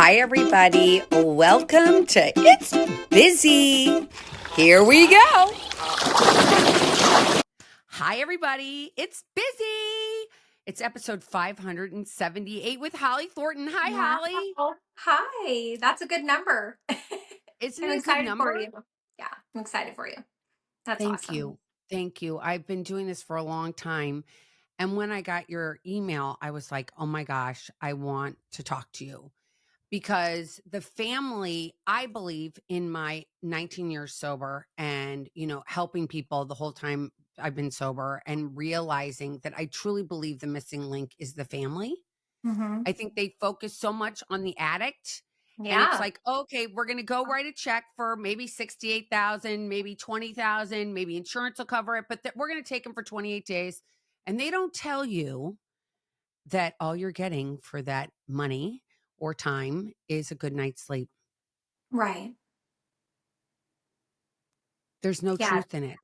Hi, everybody. Welcome to It's Busy. Here we go. Hi, everybody. It's Busy. It's episode 578 with Holly Thornton. Hi, Holly. Wow. Hi, that's a good number. Isn't I'm it a good excited for number? you. Yeah, I'm excited for you. That's Thank awesome. you. Thank you. I've been doing this for a long time. And when I got your email, I was like, oh my gosh, I want to talk to you. Because the family, I believe in my 19 years sober and, helping people the whole time I've been sober and realizing that I truly believe the missing link is the family. Hmm. I think they focus so much on the addict. And it's Yeah, like, okay, we're going to go write a check for maybe 68,000, maybe 20,000, maybe insurance will cover it, but we're going to take them for 28 days. And they don't tell you that all you're getting for that money or time is a good night's sleep. right. There's no Yeah, truth in it.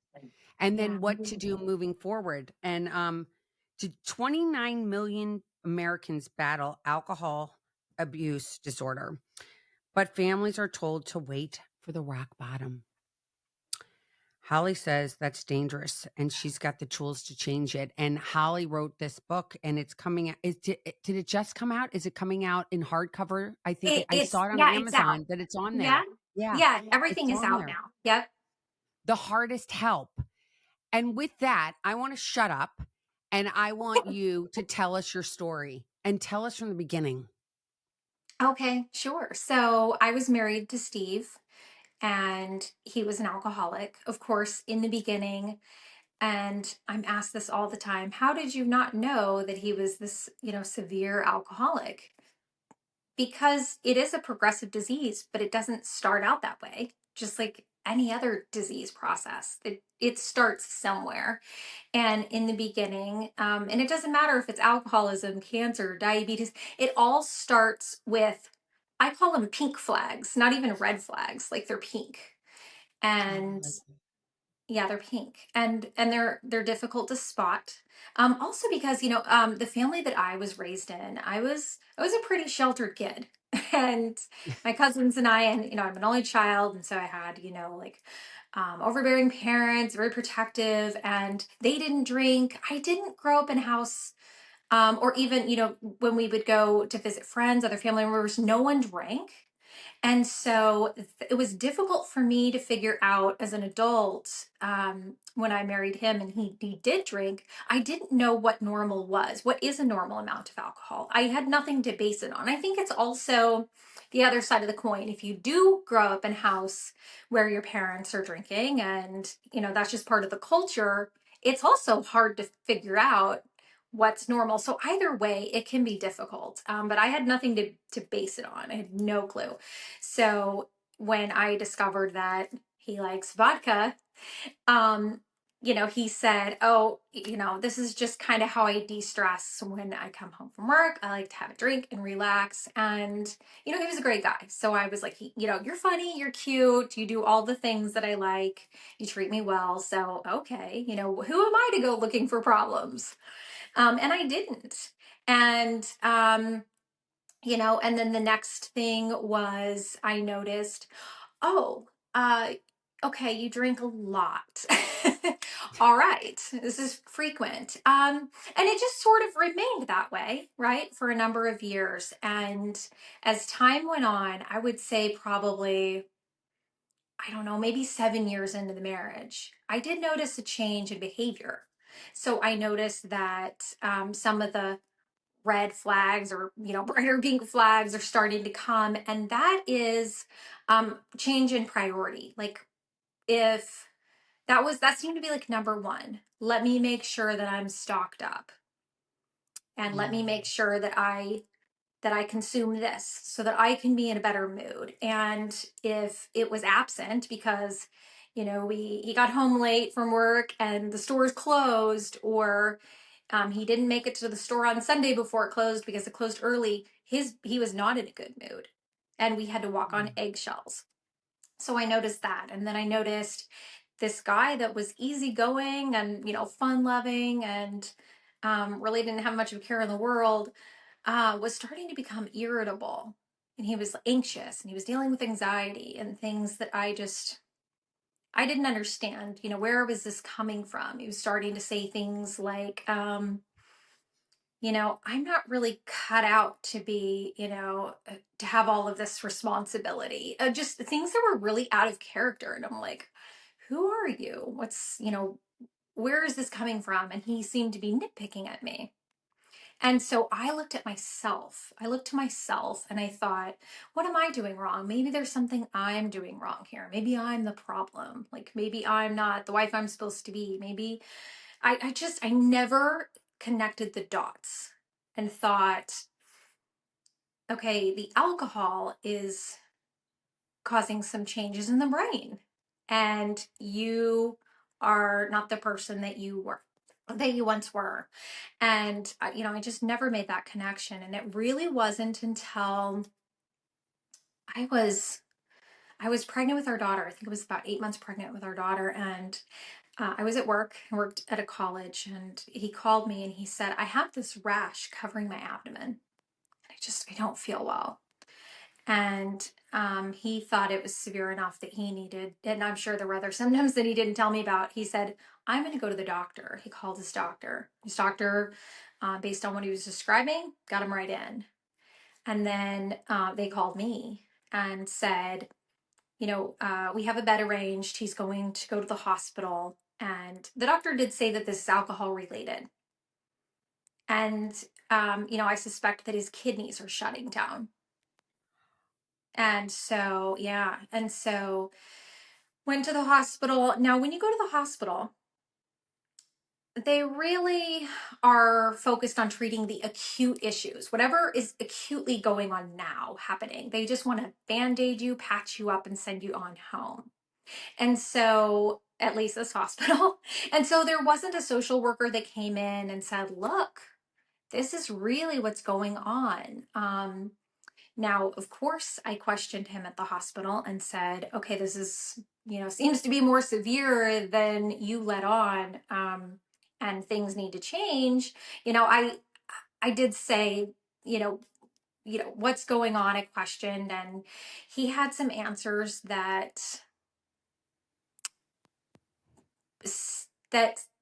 And yeah. then what to do moving forward. And to 29 million Americans battle alcohol abuse disorder, but families are told to wait for the rock bottom. Holly says that's dangerous and she's got the tools to change it. And Holly wrote this book and it's coming out. Did it just come out? Is it coming out in hardcover? I think I saw it on It's out. Amazon that it's on Yeah, there. Yeah, yeah. it's Everything is on out there. now. Yep. The hardest help. And with that, I want to shut up and I want you to tell us your story and tell us from the beginning. Okay, sure. So I was married to Steve, and he was an alcoholic, of course, in the beginning. And I'm asked this all the time: how did you not know that he was this, severe alcoholic? Because it is a progressive disease, but it doesn't start out that way. Just like any other disease process, it starts somewhere. And in the beginning, and it doesn't matter if it's alcoholism, cancer, diabetes, it all starts with, I call them pink flags, not even red flags, like they're pink. Oh, I And like it. yeah, they're pink, and they're difficult to spot. Also because the family that I was raised in, I was a pretty sheltered kid, and my cousins and I, and I'm an only child, and so I had like overbearing parents, very protective, and they didn't drink. I didn't grow up in a house, or even when we would go to visit friends, other family members, no one drank. And so it was difficult for me to figure out as an adult, when I married him and he did drink. I didn't know what normal was. What is a normal amount of alcohol? I had nothing to base it on. I think it's also the other side of the coin. If you do grow up in a house where your parents are drinking and, that's just part of the culture, it's also hard to figure out what's normal. So either way, it can be difficult. But I had nothing to base it on. I had no clue. So when I discovered that he likes vodka, um, he said, "Oh, this is just kind of how I de-stress when I come home from work. I like to have a drink and relax." And he was a great guy. So I was like, "You're funny, you're cute, you do all the things that I like, you treat me well. So okay, who am I to go looking for problems?" And I didn't. And and then the next thing was I noticed, oh, okay, you drink a lot. All right, this is frequent. And it just sort of remained that way, right, for a number of years. And as time went on, I would say probably, I don't know, maybe 7 years into the marriage, I did notice a change in behavior. So I noticed that some of the red flags, or brighter pink flags, are starting to come, and that is change in priority. Like, if that seemed to be like number one, let me make sure that I'm stocked up, and let me Yeah. make sure that I consume this so that I can be in a better mood. And if it was absent because, he got home late from work and the store's closed, or he didn't make it to the store on Sunday before it closed because it closed early, he was not in a good mood. And we had to walk on eggshells. So I noticed that. And then I noticed this guy that was easygoing and, fun loving, and really didn't have much of a care in the world, was starting to become irritable. and he was anxious and he was dealing with anxiety and things that I didn't understand. Where was this coming from? He was starting to say things like, I'm not really cut out to be, to have all of this responsibility. Just things that were really out of character. And I'm like, who are you? Where is this coming from? And he seemed to be nitpicking at me. And so I looked at myself. I looked to myself and I thought, what am I doing wrong? Maybe there's something I'm doing wrong here. Maybe I'm the problem. Like maybe I'm not the wife I'm supposed to be. Maybe I never connected the dots and thought, okay, the alcohol is causing some changes in the brain. And you are not the person that you once were. And I just never made that connection. And it really wasn't until I was I was pregnant with our daughter. I think it was about 8 months pregnant with our daughter. And I was at work. I worked at a college, and he called me and he said, I have this rash covering my abdomen. And I don't feel well. And he thought it was severe enough that he needed, and I'm sure there were other symptoms that he didn't tell me about. He said, I'm going to go to the doctor. He called his doctor. His doctor, based on what he was describing, got him right in. And then they called me and said, we have a bed arranged. He's going to go to the hospital. And the doctor did say that this is alcohol related. And, I suspect that his kidneys are shutting down. And so, yeah. And so went to the hospital. Now, when you go to the hospital, they really are focused on treating the acute issues, whatever is acutely going on now happening. They just want to band-aid you, patch you up, and send you on home. And so, at least this hospital. And so there wasn't a social worker that came in and said, look, this is really what's going on. Now, of course, I questioned him at the hospital and said, okay, this is, seems to be more severe than you let on, and things need to change. I did say, what's going on? I questioned, and he had some answers that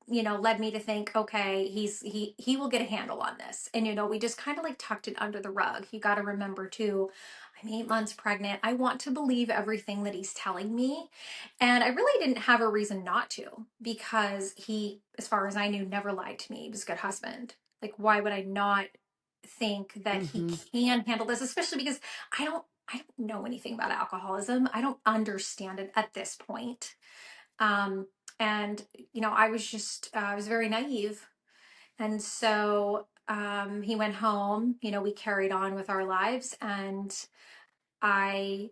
led me to think, okay, he will get a handle on this. And we just kind of like tucked it under the rug. You got to remember too, I'm 8 months pregnant. I want to believe everything that he's telling me, and I really didn't have a reason not to, because he, as far as I knew, never lied to me. He was a good husband. Like, why would I not think that he Hmm. can handle this, especially because I don't know anything about alcoholism. I don't understand it at this point. um, and I was very naive. And so he went home. We carried on with our lives, and I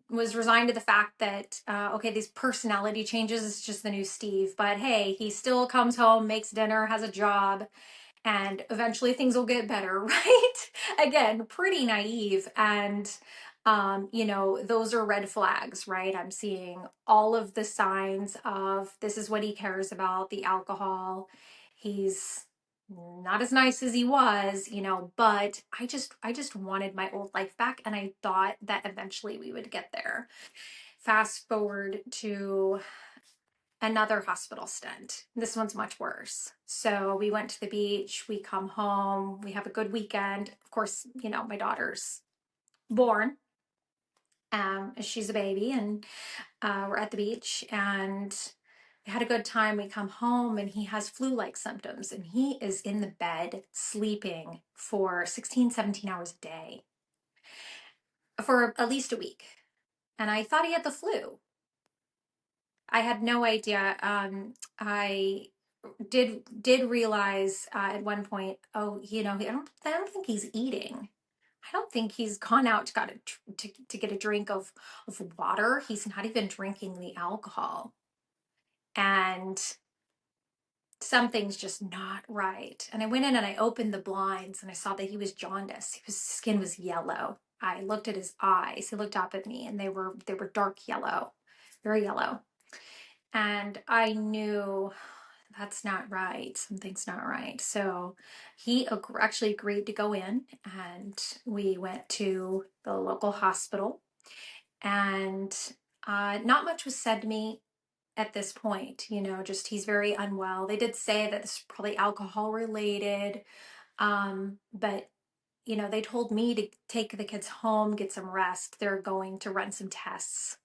was resigned to the fact that okay, these personality changes is just the new Steve, but hey, he still comes home, makes dinner, has a job, and eventually things will get better. Right? Again, pretty naive. And those are red flags, right? I'm seeing all of the signs of this is what he cares about, the alcohol. He's not as nice as he was, but I just wanted my old life back, and I thought that eventually we would get there. Fast forward to another hospital stint. This one's much worse. So we went to the beach, we come home, we have a good weekend. Of course, my daughter's born. She's a baby, and we're at the beach, and we had a good time. We come home, and he has flu-like symptoms, and he is in the bed sleeping for 16, 17 hours a day for at least a week. And I thought he had the flu. I had no idea. I did realize at one point, oh, I don't think he's eating. I don't think he's gone out to get a drink of water. He's not even drinking the alcohol. And something's just not right. And I went in and I opened the blinds and I saw that he was jaundiced. His skin was yellow. I looked at his eyes. He looked up at me, and they were dark yellow, very yellow. And I knew that's not right. Something's not right. So he actually agreed to go in, and we went to the local hospital, and not much was said to me at this point. Just he's very unwell. They did say that this is probably alcohol related, but they told me to take the kids home, get some rest. They're going to run some tests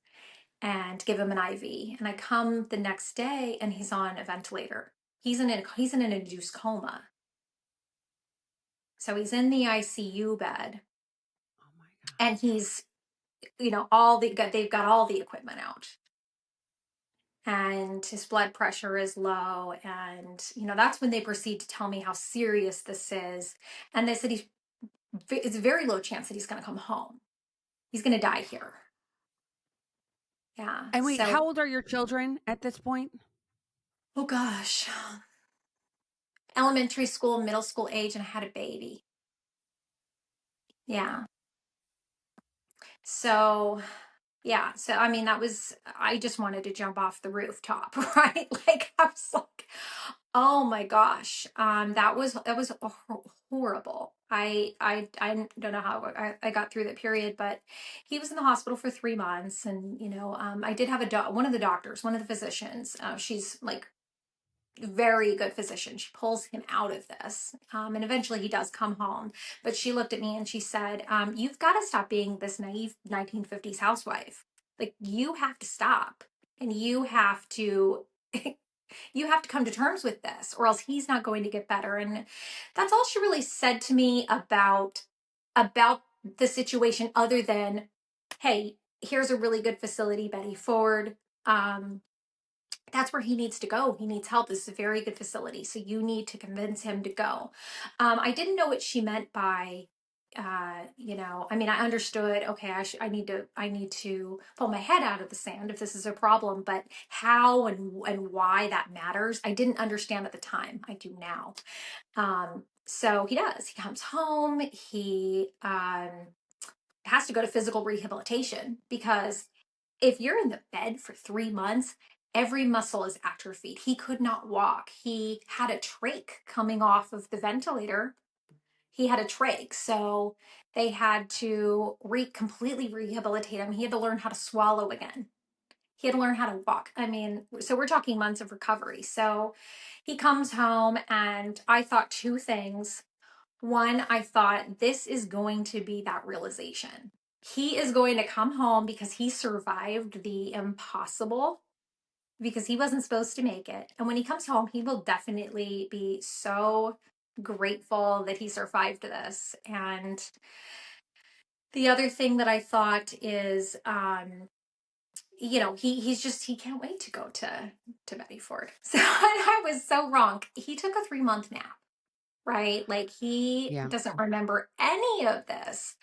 and give him an IV. And I come the next day and he's on a ventilator. He's in an induced coma. So he's in the ICU bed, Oh my and gosh. he's, they've got all the equipment out, and his blood pressure is low. And, that's when they proceed to tell me how serious this is. And they said it's a very low chance that he's going to come home. He's going to die here. Yeah. And wait, So, how old are your children at this point? oh gosh, elementary school, middle school age, and I had a baby. Yeah. So, yeah. So, I mean, I just wanted to jump off the rooftop, right? Like, I was like, oh my gosh. That was horrible. I don't know how I got through that period, but he was in the hospital for 3 months. And, I did have one of the doctors, one of the physicians, she's like very good physician. She pulls him out of this. And eventually he does come home. But she looked at me and she said, you've got to stop being this naive 1950s housewife. Like, you have to stop, and you have to. You have to come to terms with this, or else he's not going to get better. And that's all she really said to me about the situation, other than, hey, here's a really good facility, Betty Ford. That's where he needs to go. He needs help. This is a very good facility. So you need to convince him to go. I didn't know what she meant by, I mean, I understood, okay, I need to pull my head out of the sand if this is a problem, but how and why that matters, I didn't understand at the time. I do now. So he does. He comes home. He has to go to physical rehabilitation, because if you're in the bed for 3 months, every muscle is atrophied. He could not walk. He had a trach coming off of the ventilator. He had a trach. So they had to completely rehabilitate him. He had to learn how to swallow again. He had to learn how to walk. I mean, so we're talking months of recovery. So he comes home, and I thought two things. One, I thought, this is going to be that realization. He is going to come home because he survived the impossible, because he wasn't supposed to make it. And when he comes home, he will definitely be so grateful that he survived this. And the other thing that I thought is, he can't wait to go to Betty Ford. So I was so wrong. He took a 3 month nap, right? Like, he Yeah. doesn't remember any of this.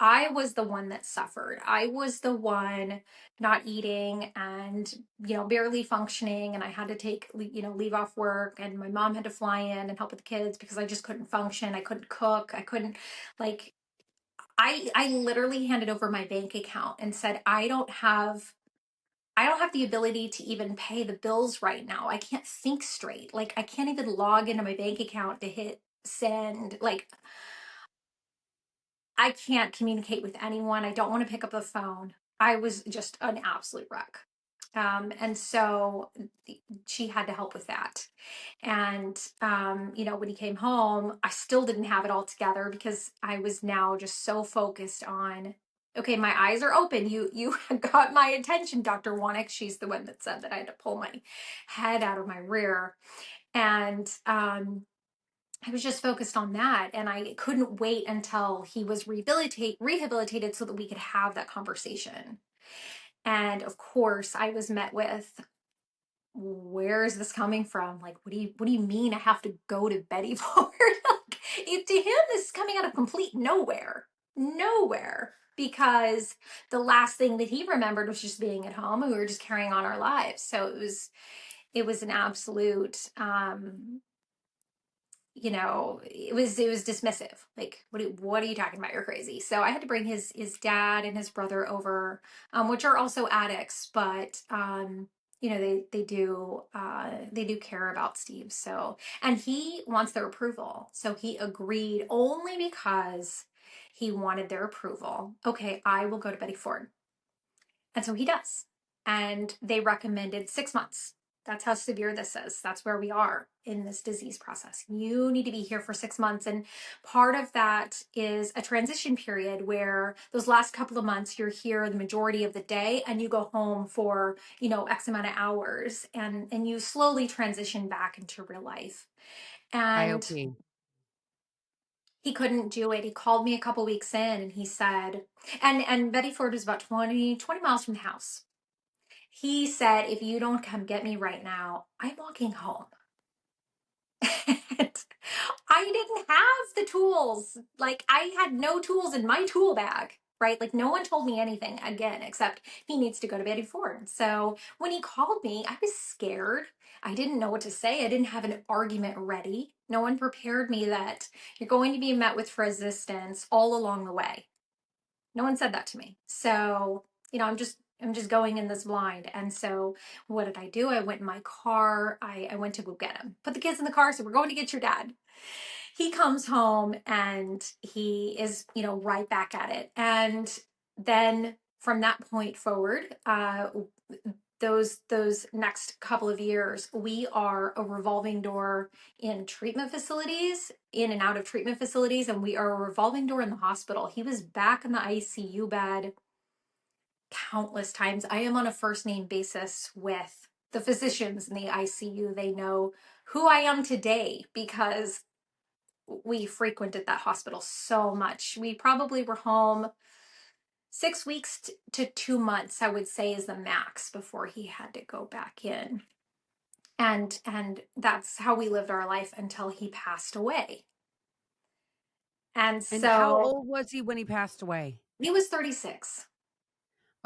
I was the one that suffered. I was the one not eating and, barely functioning. And I had to leave off work, and my mom had to fly in and help with the kids because I just couldn't function. I couldn't cook. I couldn't, like, I literally handed over my bank account and said, I don't have the ability to even pay the bills right now. I can't think straight. Like, I can't even log into my bank account to hit send. Like, I can't communicate with anyone. I don't want to pick up the phone. I was just an absolute wreck. And so she had to help with that. And, when he came home, I still didn't have it all together, because I was now just so focused on, okay, my eyes are open. You got my attention, Dr. Wanick. She's the one that said that I had to pull my head out of my rear. And, I was just focused on that, and I couldn't wait until he was rehabilitated so that we could have that conversation. And of course, I was met with, "Where is this coming from? Like, what do you mean I have to go to Betty Ford?" Like, to him, this is coming out of complete nowhere, nowhere. Because the last thing that he remembered was just being at home, and we were just carrying on our lives. So it was an absolute, it was dismissive. Like, what are you talking about? You're crazy. So I had to bring his dad and his brother over, which are also addicts, but they do care about Steve. So, and he wants their approval. So he agreed only because he wanted their approval. Okay, I will go to Betty Ford. And so he does. And they recommended 6 months. That's how severe this is. That's where we are in this disease process. You need to be here for 6 months. And part of that is a transition period where those last couple of months you're here the majority of the day and you go home for, X amount of hours and you slowly transition back into real life. And IOP. he couldn't do it. He called me a couple weeks in and he said, and Betty Ford is about 20 miles from the house. He said, if you don't come get me right now, I'm walking home. And I didn't have the tools. Like, I had no tools in my tool bag, right? Like, no one told me anything again, except he needs to go to Betty Ford. So when he called me, I was scared. I didn't know what to say. I didn't have an argument ready. No one prepared me that you're going to be met with resistance all along the way. No one said that to me. So, I'm just going in this blind. And so what did I do? I went in my car. I went to go get him. Put the kids in the car. So we're going to get your dad. He comes home and he is, right back at it. And then from that point forward, those next couple of years, we are a revolving door in treatment facilities, in and out of treatment facilities, and we are a revolving door in the hospital. He was back in the ICU bed countless times. I am on a first name basis with the physicians in the ICU. They know who I am today because we frequented that hospital so much. We probably were home 6 weeks to 2 months, I would say, is the max before he had to go back in. And that's how we lived our life until he passed away. And And how so old was he when he passed away? he was 36.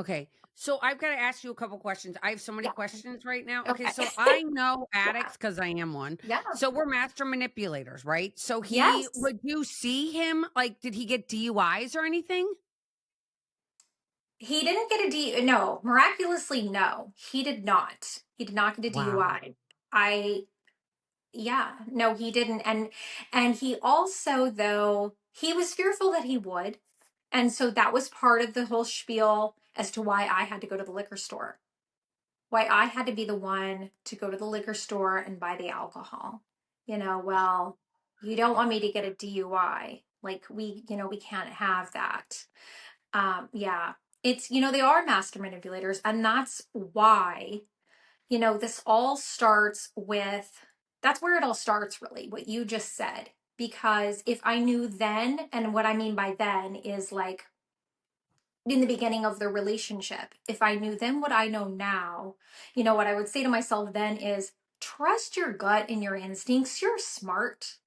Okay. So I've got to ask you a couple questions. I have so many Yeah. questions right now. Okay. Okay. So I know Yeah. addicts because I am one. Yeah. So we're master manipulators, right? So Yes. would you see him? Like, did he get DUIs or anything? He didn't get a no, miraculously, no, he did not. He did not get a Wow. DUI. I, yeah, no, he didn't. And he also, though, he was fearful that he would. And so that was part of the whole spiel as to why I had to go to the liquor store, why I had to be the one to go to the liquor store and buy the alcohol. Well, you don't want me to get a DUI. Like we can't have that. Yeah, it's, they are master manipulators. And that's why, this all starts with, that's where it all starts, really, what you just said. Because if I knew then, and what I mean by then is like in the beginning of the relationship, if I knew then what I know now, what I would say to myself then is trust your gut and your instincts. You're smart.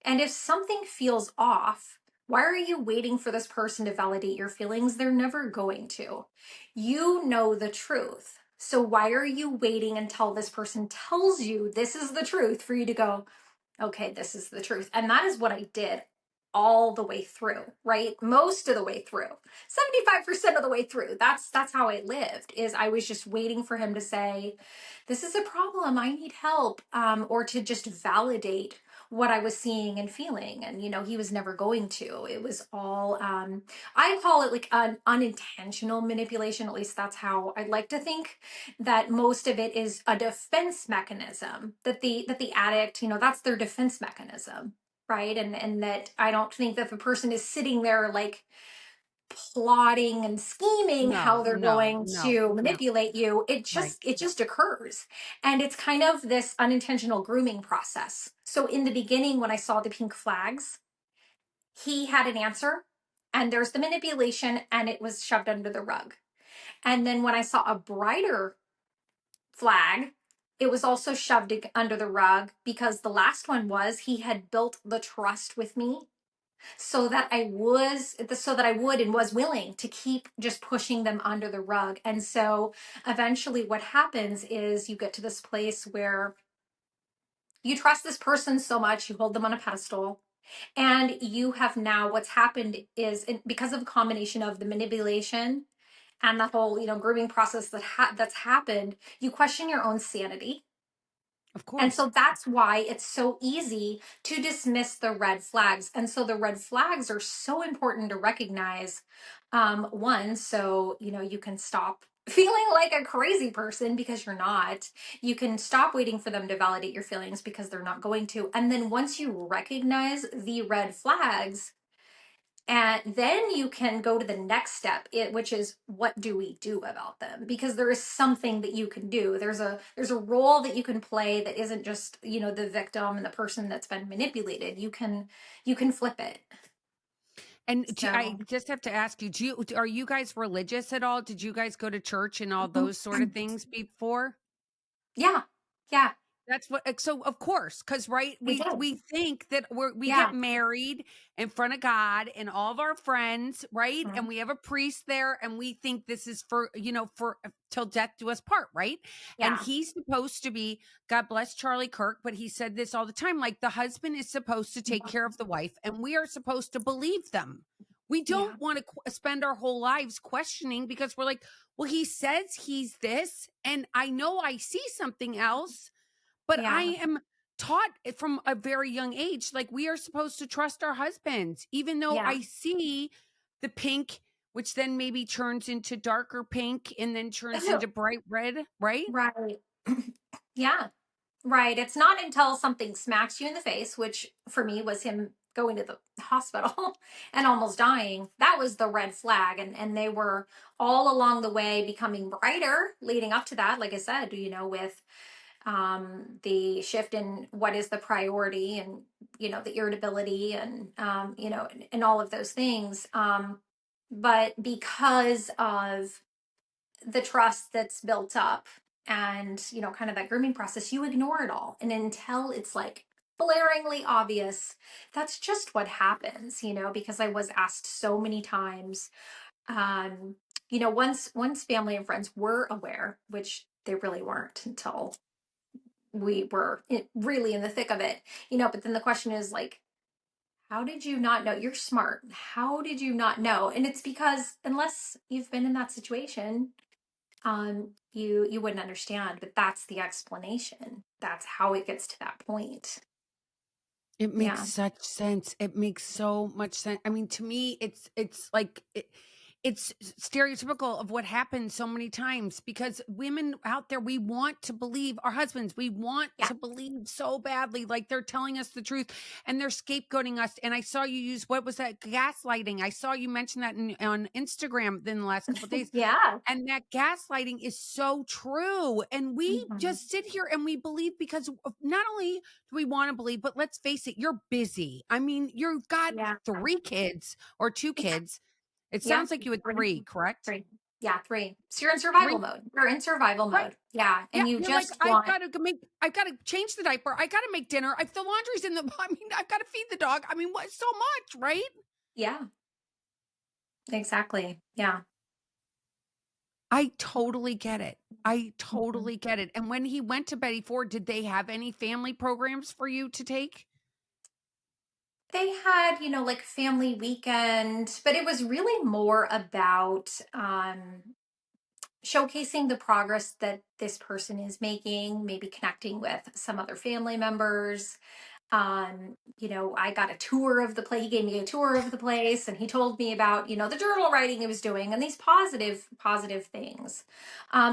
And if something feels off, why are you waiting for this person to validate your feelings? They're never going to. You know the truth. So why are you waiting until this person tells you this is the truth for you to go, okay, this is the truth? And that is what I did all the way through, right? Most of the way through. 75% of the way through. That's how I lived. Is I was just waiting for him to say, this is a problem, I need help, or to just validate what I was seeing and feeling. And, he was never going to. It was all, I call it like an unintentional manipulation. At least that's how I'd like to think, that most of it is a defense mechanism, that the addict, that's their defense mechanism. Right. And that I don't think that the person is sitting there like plotting and scheming how No, they're no, going no, to no. manipulate you. it Right. just it just occurs. And it's kind of this unintentional grooming process. So in the beginning, when I saw the pink flags, he had an answer, and there's the manipulation, and it was shoved under the rug. And then when I saw a brighter flag, it was also shoved under the rug, because the last one was he had built the trust with me, so that I would and was willing to keep just pushing them under the rug. And so eventually what happens is you get to this place where you trust this person so much, you hold them on a pedestal. And you have now, what's happened is, because of a combination of the manipulation and the whole, grooming process that's happened, you question your own sanity. Of And course. so that's why it's so easy to dismiss the red flags. And so the red flags are so important to recognize. One, so you can stop feeling like a crazy person because you're not. You can stop waiting for them to validate your feelings because they're not going to. And then once you recognize the red flags, and then you can go to the next step, which is, what do we do about them? Because there is something that you can do. There's a role that you can play that isn't just, the victim and the person that's been manipulated. You can flip it. And I So just have to ask you, are you guys religious at all? Did you guys go to church and all those sort of things before? yeah, yeah, That's what so of course, because right, I we did. think that we get Yeah. married in front of God and all of our friends, right? And Mhm. we have a priest there, and we think this is for, for till death do us part, right? And Yeah. he's supposed to be, God bless Charlie Kirk, but he said this all the time, like the husband is supposed to take care of the wife, and we are supposed to believe them. We don't Yeah. want to spend our whole lives questioning because we're like, well, he says he's this, and I know I see something else, but I Yeah. am taught from a very young age, like we are supposed to trust our husbands, even though Yeah. I see the pink, which then maybe turns into darker pink and then turns into bright red, right? Right. Yeah. Right. It's not until something smacks you in the face, which for me was him going to the hospital and almost dying. That was the red flag. And they were all along the way becoming brighter leading up to that. Like I said, with the shift in what is the priority, and, the irritability, and, and all of those things. But because of the trust that's built up, and kind of that grooming process, you ignore it all, and until it's like blaringly obvious, that's just what happens, because I was asked so many times. Once family and friends were aware, which they really weren't until we were really in the thick of it, but then the question is like, how did you not know? You're smart, how did you not know? And it's because unless you've been in that situation, you wouldn't understand. But that's the explanation. That's how it gets to that point. It makes Yeah. such sense. It makes so much sense. I mean, to me, it's like it's stereotypical of what happens so many times because women out there, we want to believe our husbands. We want Yeah. to believe so badly, like they're telling us the truth and they're scapegoating us. And I saw you use, what was that, gaslighting? I saw you mention that on Instagram in the last couple of days. Yeah. And that gaslighting is so true. And we Mhm. just sit here and we believe because not only do we want to believe, but let's face it, you're busy. I mean, you've got Yeah. 3 kids or 2 kids. It Yeah. sounds like you had Three. 3, correct? Three. Yeah, three. So you're in survival 3, mode. You're in survival right? mode. Yeah. Yeah, And you you're like, just want, I've got to change the diaper. I got to make dinner. If the laundry's in the, I mean, I've got to feed the dog. I mean, what, so much, right? yeah, exactly. Yeah. I totally get it. I Mhm. totally get it. And when he went to Betty Ford, did they have any family programs for you to take? They had, like family weekend, but it was really more about showcasing the progress that this person is making, maybe connecting with some other family members. I got a tour of the place. He gave me a tour of the place, and he told me about, the journal writing he was doing and these positive things,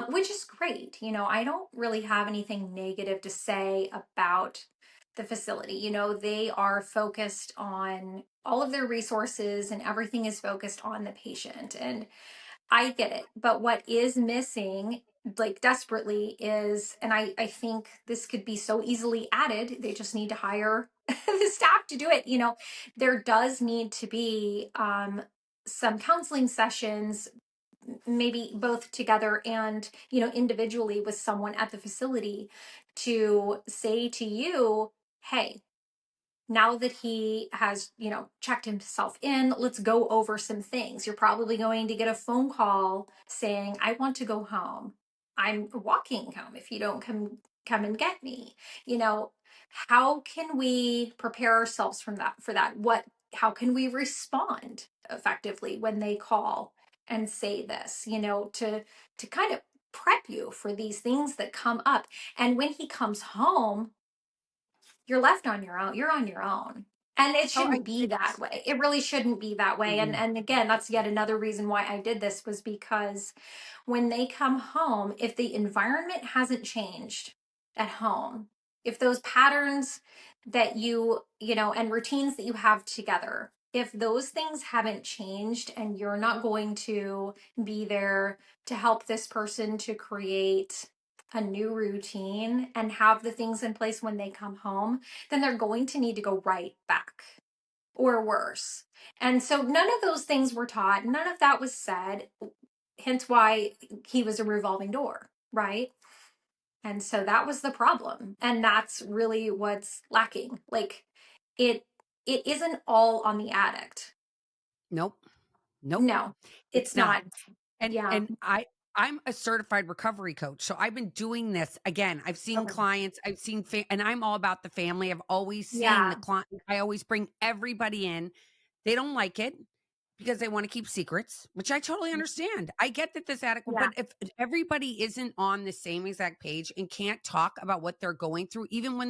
which is great. I don't really have anything negative to say about the facility. They are focused on all of their resources, and everything is focused on the patient. And I get it. But what is missing, like desperately, is, and I think this could be so easily added, they just need to hire the staff to do it. There does need to be some counseling sessions, maybe both together and, individually with someone at the facility, to say to you, hey, now that he has, checked himself in, let's go over some things. You're probably going to get a phone call saying, I want to go home. I'm walking home if you don't come and get me. You know, how can we prepare ourselves from that for that? How can we respond effectively when they call? and say this, to kind of prep you for these things that come up. And when he comes home, you're left on your own. You're on your own. And it Oh, shouldn't be that way. It really shouldn't be that way. And mm, and again, that's yet another reason why I did this, was because when they come home, if the environment hasn't changed at home, if those patterns that and routines that you have together, if those things haven't changed and you're not going to be there to help this person to create a new routine and have the things in place when they come home, then they're going to need to go right back or worse. And so none of those things were taught, none of that was said, hence why he was a revolving door, right? And so that was the problem. And that's really what's lacking. Like it it isn't all on the addict. nope, nope, No, it's it's not. not. And Yeah. and I'm a certified recovery coach. So I've been doing this again. I've seen Okay. clients, I've seen and I'm all about the family. I've always seen the Yeah. client. I always bring everybody in. They don't like it because they want to keep secrets, which I totally understand. I get that this addict, Yeah. but if everybody isn't on the same exact page and can't talk about what they're going through, even when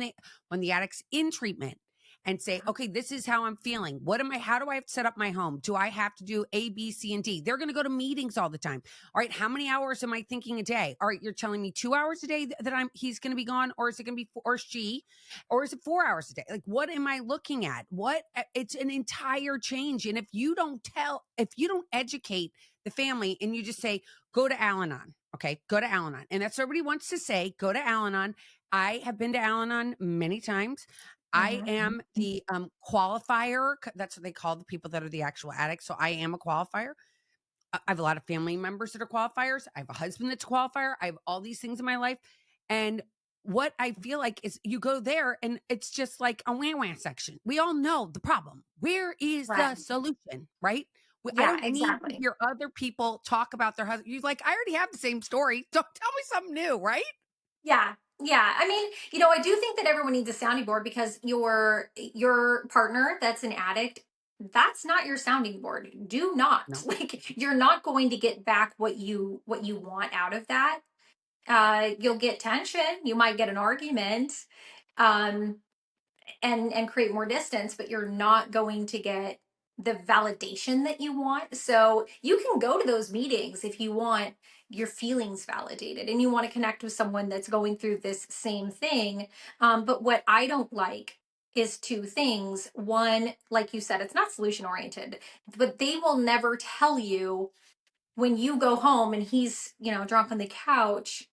the addict's in treatment, and say, okay, this is how I'm feeling. How do I have to set up my home? Do I have to do A, B, C, and D? They're going to go to meetings all the time. All right, how many hours am I thinking a day? All right, you're telling me 2 hours a day that he's going to be gone, or is it going to be, or she, or is it 4 hours a day? Like, what am I looking at? It's an entire change. And if you don't educate the family and you just say, go to Al-Anon, okay, go to Al-Anon. And that's what everybody wants to say, go to Al-Anon. I have been to Al-Anon many times. I Mhm. am the qualifier. That's what they call the people that are the actual addicts. So I am a qualifier. I have a lot of family members that are qualifiers. I have a husband that's a qualifier. I have all these things in my life. And what I feel like is you go there and it's just like a wah wah section. We all know the problem. Where is Right. the solution? Right? I Yeah, don't need to exactly. hear other people talk about their husband. You're like, I already have the same story. Don't tell me something new, right? Yeah. Yeah. I mean, I do think that everyone needs a sounding board, because your partner that's an addict, that's not your sounding board. Do not. No. Like, you're not going to get back what you want out of that. You'll get tension, you might get an argument. Um and create more distance, but you're not going to get the validation that you want. So you can go to those meetings if you want your feelings validated and you want to connect with someone that's going through this same thing. But what I don't like is two things. One, like you said, it's not solution oriented, but they will never tell you when you go home and he's, drunk on the couch,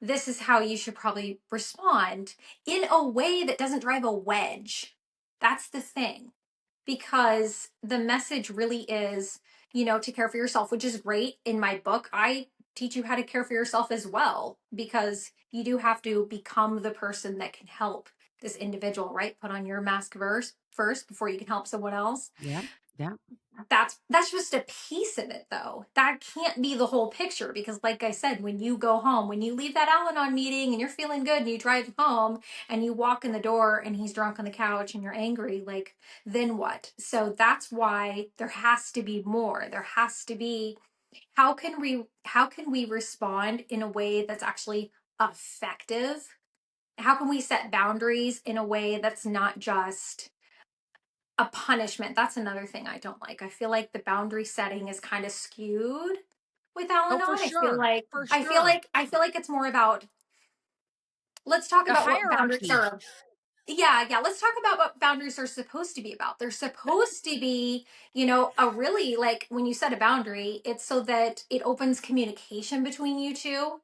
this is how you should probably respond in a way that doesn't drive a wedge. That's the thing. Because the message really is, to care for yourself, which is great. In my book, I teach you how to care for yourself as well, because you do have to become the person that can help this individual, right? Put on your mask first before you can help someone else. Yeah. Yeah. That's just a piece of it, though. That can't be the whole picture, because like I said, when you go home, when you leave that Al-Anon meeting and you're feeling good and you drive home and you walk in the door and he's drunk on the couch and you're angry, like, then what? So that's why there has to be more. There has to be, how can we respond in a way that's actually effective? How can we set boundaries in a way that's not just a punishment? That's another thing I don't like. I feel like the boundary setting is kind of skewed with Oh, for Al-Anon. I feel sure. like For I feel sure. like I feel like it's more about, let's talk A about what boundaries hierarchy. are. Yeah, yeah. Let's talk about what boundaries are supposed to be about. They're supposed to be, a really, like, when you set a boundary, it's so that it opens communication between you two.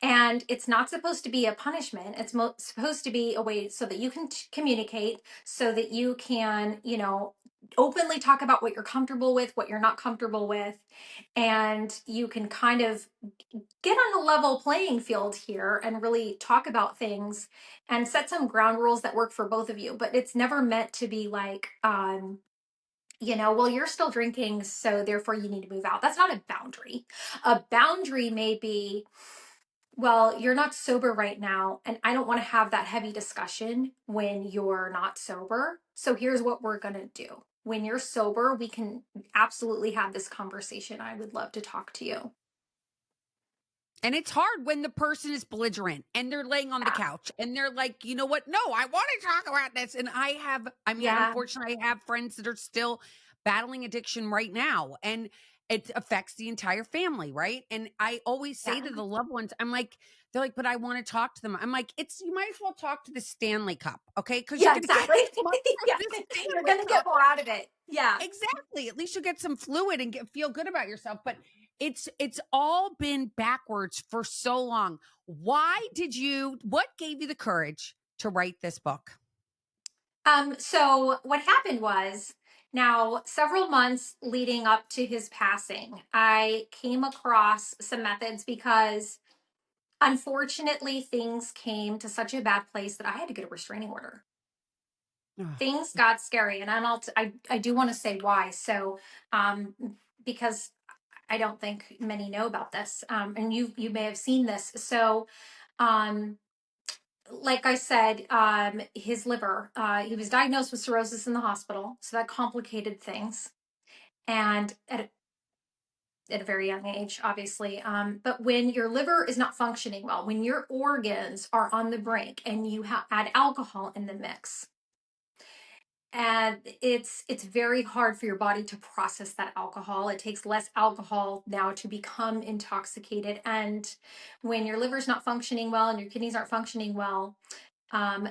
And it's not supposed to be a punishment. It's supposed to be a way so that you can communicate, so that you can, openly talk about what you're comfortable with, what you're not comfortable with. And you can kind of get on a level playing field here and really talk about things and set some ground rules that work for both of you. But it's never meant to be like, well, you're still drinking, so therefore you need to move out. That's not a boundary. A boundary may be, well, you're not sober right now, and I don't want to have that heavy discussion when you're not sober. So here's what we're going to do. when you're sober, we can absolutely have this conversation. I would love to talk to you. And it's hard when the person is belligerent and they're laying on the Yeah. couch and they're like, you know what? No, I want to talk about this. And I mean, Yeah. unfortunately, I have friends that are still battling addiction right now. And it affects the entire family, right? And I always say Yeah. to the loved ones, I'm like, they're like, but I want to talk to them. I'm like, you might as well talk to the Stanley Cup, okay? Because you're Yeah, going to get exactly. as much from Yeah. this You're Stanley going to get Cup. more out of it. Yeah. Exactly. At least you'll get some fluid and feel good about yourself. But it's all been backwards for so long. What gave you the courage to write this book? So what happened was, now several months leading up to his passing, I came across some methods because unfortunately things came to such a bad place that I had to get a restraining order. Ugh. Things got scary, and I do want to say why. So, um, because I don't think many know about this, and you may have seen this. So, um, like I said, his liver, he was diagnosed with cirrhosis in the hospital, so that complicated things, and at a very young age, obviously. But when your liver is not functioning well, when your organs are on the brink, and you add alcohol in the mix, and it's very hard for your body to process that alcohol. It takes less alcohol now to become intoxicated, and when your liver's not functioning well and your kidneys aren't functioning well,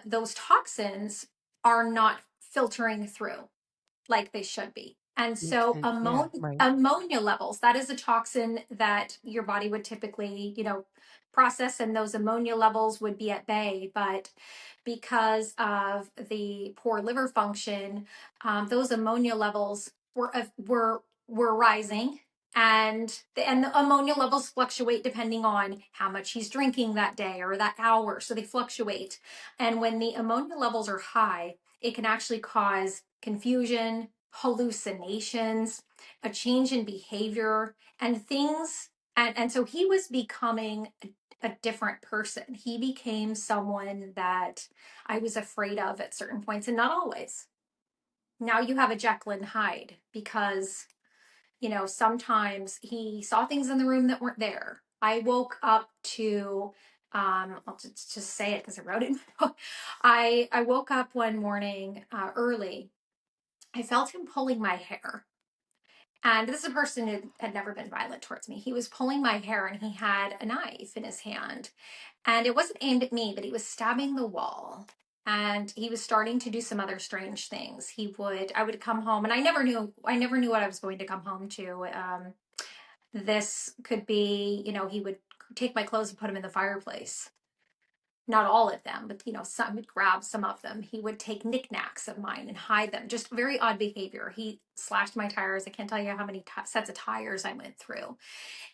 those toxins are not filtering through like they should be. And Makes so sense. Yeah, right. ammonia levels, that is a toxin that your body would typically, process, and those ammonia levels would be at bay. But because of the poor liver function, those ammonia levels were rising, and the ammonia levels fluctuate depending on how much he's drinking that day or that hour, so they fluctuate. And when the ammonia levels are high, it can actually cause confusion, hallucinations, a change in behavior, and things. And so he was becoming a different person. He became someone that I was afraid of at certain points, and not always. Now you have a Jekyll and Hyde because, sometimes he saw things in the room that weren't there. I woke up to, I'll just say it because I wrote it in my book. I woke up one morning early. I felt him pulling my hair. And this is a person who had never been violent towards me. He was pulling my hair, and he had a knife in his hand. And it wasn't aimed at me, but he was stabbing the wall. And he was starting to do some other strange things. I would come home, and I never knew what I was going to come home to. This could be, he would take my clothes and put them in the fireplace. Not all of them, but some would grab some of them. He would take knickknacks of mine and hide them. Just very odd behavior. He slashed my tires. I can't tell you how many sets of tires I went through.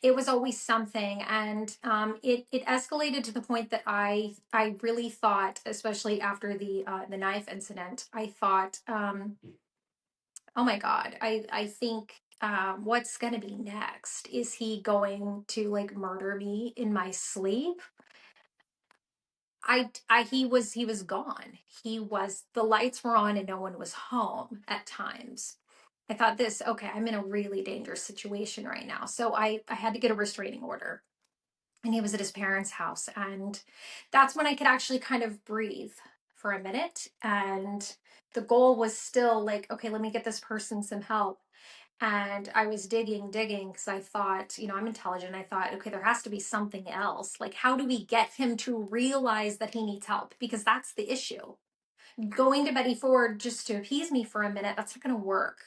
It was always something, and it escalated to the point that I really thought, especially after the knife incident, I thought, oh my God, I think. What's going to be next? Is he going to like murder me in my sleep? He was gone. The lights were on and no one was home at times. I thought okay, I'm in a really dangerous situation right now. So I had to get a restraining order, and he was at his parents' house. And that's when I could actually kind of breathe for a minute. And the goal was still like, okay, let me get this person some help. And I was digging because I thought, I'm intelligent. I thought, okay, there has to be something else. Like, how do we get him to realize that he needs help? Because that's the issue. Going to Betty Ford just to appease me for a minute, that's not going to work.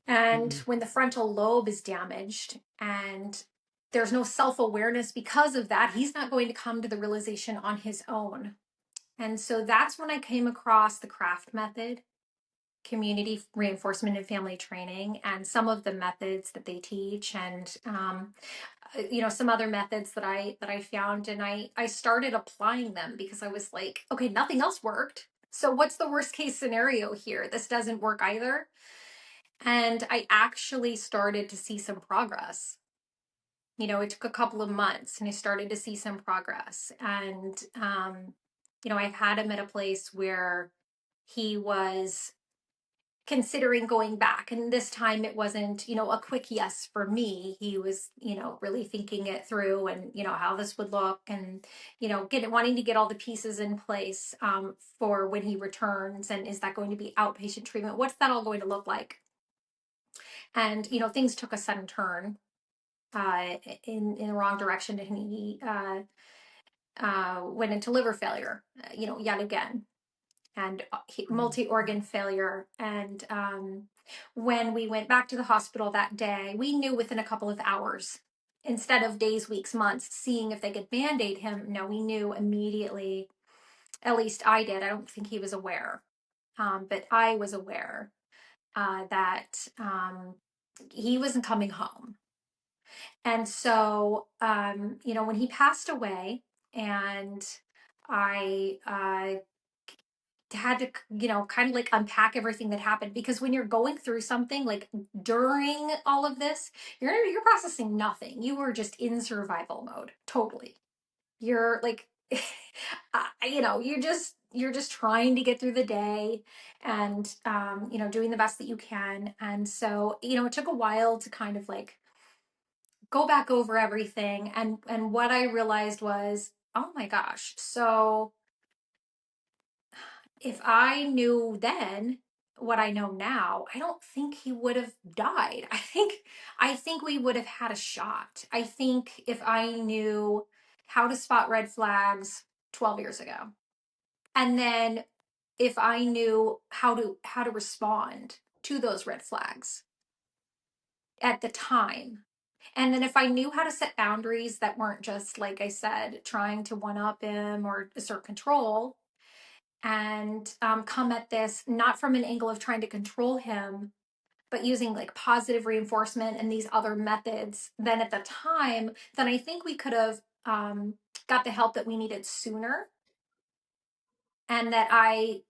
And Mm-mm. when the frontal lobe is damaged and there's no self awareness because of that, he's not going to come to the realization on his own. And so that's when I came across the craft method, community reinforcement and family training, and some of the methods that they teach, and some other methods that I found. And I started applying them because I was like, okay, nothing else worked, so what's the worst case scenario here? This doesn't work either. And I actually started to see some progress. It took a couple of months, and I started to see some progress. And I had him at a place where he was considering going back. And this time it wasn't, a quick yes for me. He was, really thinking it through and, how this would look and, wanting to get all the pieces in place for when he returns. And is that going to be outpatient treatment? What's that all going to look like? And, things took a sudden turn in the wrong direction. And he went into liver failure, yet again, and Mm. multi-organ failure. And when we went back to the hospital that day, we knew within a couple of hours, instead of days, weeks, months, seeing if they could band-aid him. No, we knew immediately. At least I did. I don't think he was aware, but I was aware that he wasn't coming home. And so, when he passed away, and I had to, kind of like unpack everything that happened, because when you're going through something like during all of this, you're processing nothing. You were just in survival mode, totally. You're like, you're just trying to get through the day, and doing the best that you can. And so, it took a while to kind of like go back over everything. And what I realized was, oh my gosh, so if I knew then what I know now, I don't think he would have died. I think we would have had a shot. I think if I knew how to spot red flags 12 years ago, and then if I knew how to respond to those red flags at the time, and then if I knew how to set boundaries that weren't just, like I said, trying to one up him or assert control, and come at this not from an angle of trying to control him, but using like positive reinforcement and these other methods, then at the time, then I think we could have got the help that we needed sooner. And that I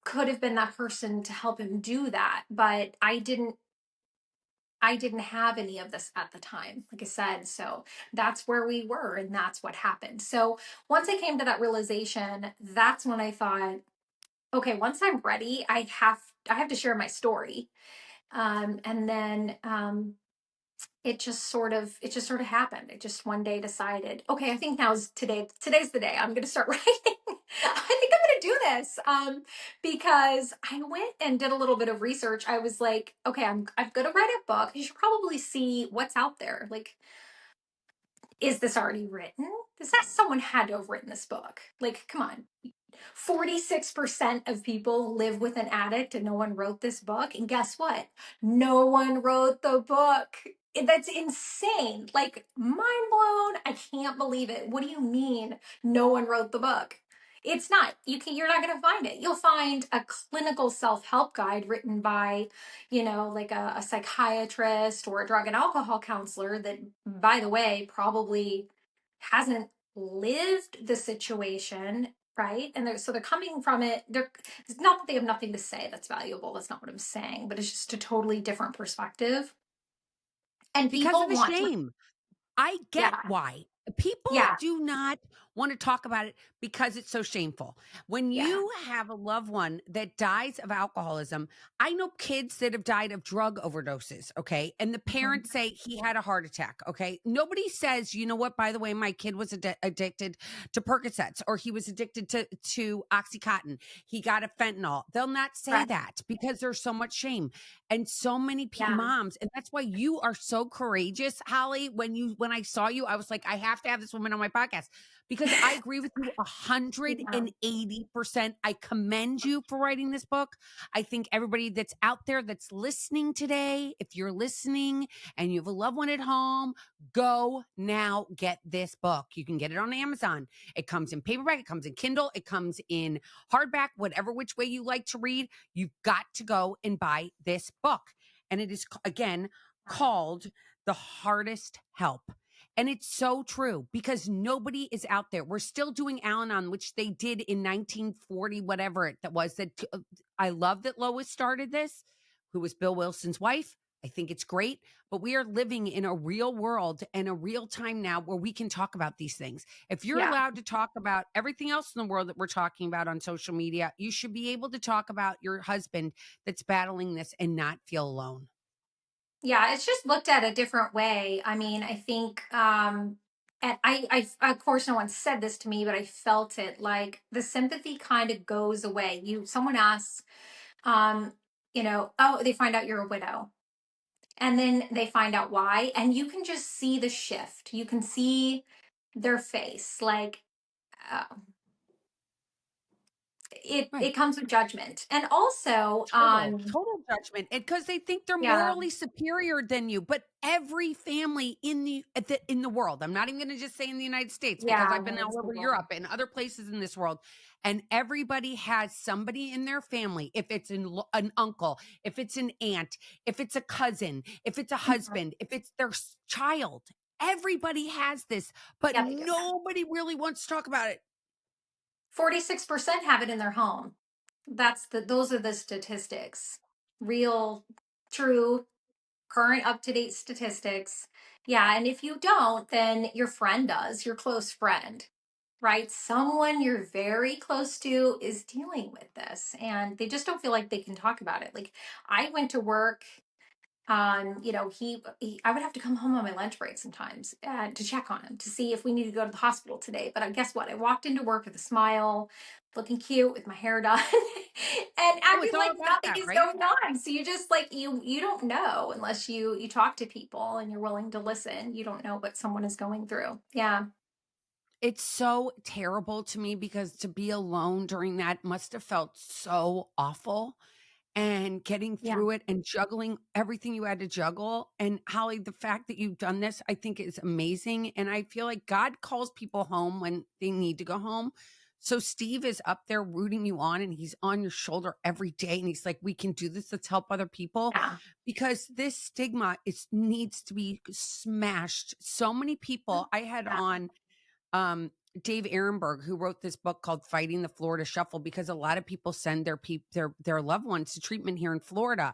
could have been that person to help him do that. But I didn't have any of this at the time, like I said. So that's where we were, and that's what happened. So once I came to that realization, that's when I thought, okay, once I'm ready, I have to share my story. And then it just sort of happened. I just one day decided, okay, I think today's the day I'm going to start writing. I think I'm going to do this. Because I went and did a little bit of research. I was like, okay, I'm going to write a book. You should probably see what's out there. Like, is this already written? Someone had to have written this book. Like, come on. 46% of people live with an addict, and no one wrote this book. And guess what? No one wrote the book. That's insane. Like, mind blown. I can't believe it. What do you mean no one wrote the book? It's not. You're not going to find it. You'll find a clinical self-help guide written by, like a psychiatrist or a drug and alcohol counselor that, by the way, probably hasn't lived the situation, right? And so they're coming from it. It's not that they have nothing to say that's valuable. That's not what I'm saying, but it's just a totally different perspective. And Because of people the want to, shame. I get yeah, why. People yeah, do not want to talk about it because it's so shameful. When yeah, you have a loved one that dies of alcoholism, I know kids that have died of drug overdoses, okay? And the mhm, parents say he had a heart attack, okay? Nobody says, you know what, by the way, my kid was addicted to Percocets, or he was addicted to Oxycontin. He got a fentanyl. They'll not say right, that because there's so much shame. And so many yeah, moms, and that's why you are so courageous, Holly. When I saw you, I was like, I have to have this woman on my podcast, because I agree with you yeah, 180%. I commend you for writing this book. I think everybody that's out there that's listening today, if you're listening and you have a loved one at home, go now get this book. You can get it on Amazon. It comes in paperback, it comes in Kindle, it comes in hardback, whatever which way you like to read. You've got to go and buy this book. And it is, again, called The Hardest Help. And it's so true, because nobody is out there. We're still doing Al-Anon, which they did in 1940, whatever that was. That I love that Lois started this, who was Bill Wilson's wife. I think it's great, but we are living in a real world and a real time now where we can talk about these things. If you're Yeah. allowed to talk about everything else in the world that we're talking about on social media, you should be able to talk about your husband that's battling this and not feel alone. Yeah, it's just looked at a different way. I mean, I think, and of course, no one said this to me, but I felt it. Like the sympathy kind of goes away. Someone asks, um, oh, they find out you're a widow, and then they find out why, and you can just see the shift. You can see their face, like uh, it Right. comes with judgment, and also, Total judgment, and because they think they're yeah, morally superior than you. But every family in the world, I'm not even going to just say in the United States because yeah, I've been no, all it's over cool. Europe and other places in this world, and everybody has somebody in their family. If it's an uncle, if it's an aunt, if it's a cousin, if it's a Mhm. husband, if it's their child, everybody has this, but Yeah, they do. nobody really wants to talk about it. 46% have it in their home. Those are the statistics. Real, true, current up to date statistics. Yeah, and if you don't, then your friend does, your close friend, right? Someone you're very close to is dealing with this and they just don't feel like they can talk about it. Like I went to work, he I would have to come home on my lunch break sometimes to check on him to see if we need to go to the hospital today. But guess what? I walked into work with a smile, looking cute with my hair done, and Oh, it's acting all like about nothing that, is right? going on. So you just like you don't know unless you talk to people and you're willing to listen. You don't know what someone is going through. Yeah, It's so terrible to me because to be alone during that must have felt so awful, and getting yeah, through it and juggling everything you had to juggle. And Holly, the fact that you've done this, I think is amazing. And I feel like God calls people home when they need to go home. So Steve is up there rooting you on and he's on your shoulder every day. And he's like, we can do this. Let's help other people yeah, because this stigma needs to be smashed. So many people I had yeah, on um, Dave Ehrenberg, who wrote this book called "Fighting the Florida Shuffle," because a lot of people send their loved ones to treatment here in Florida.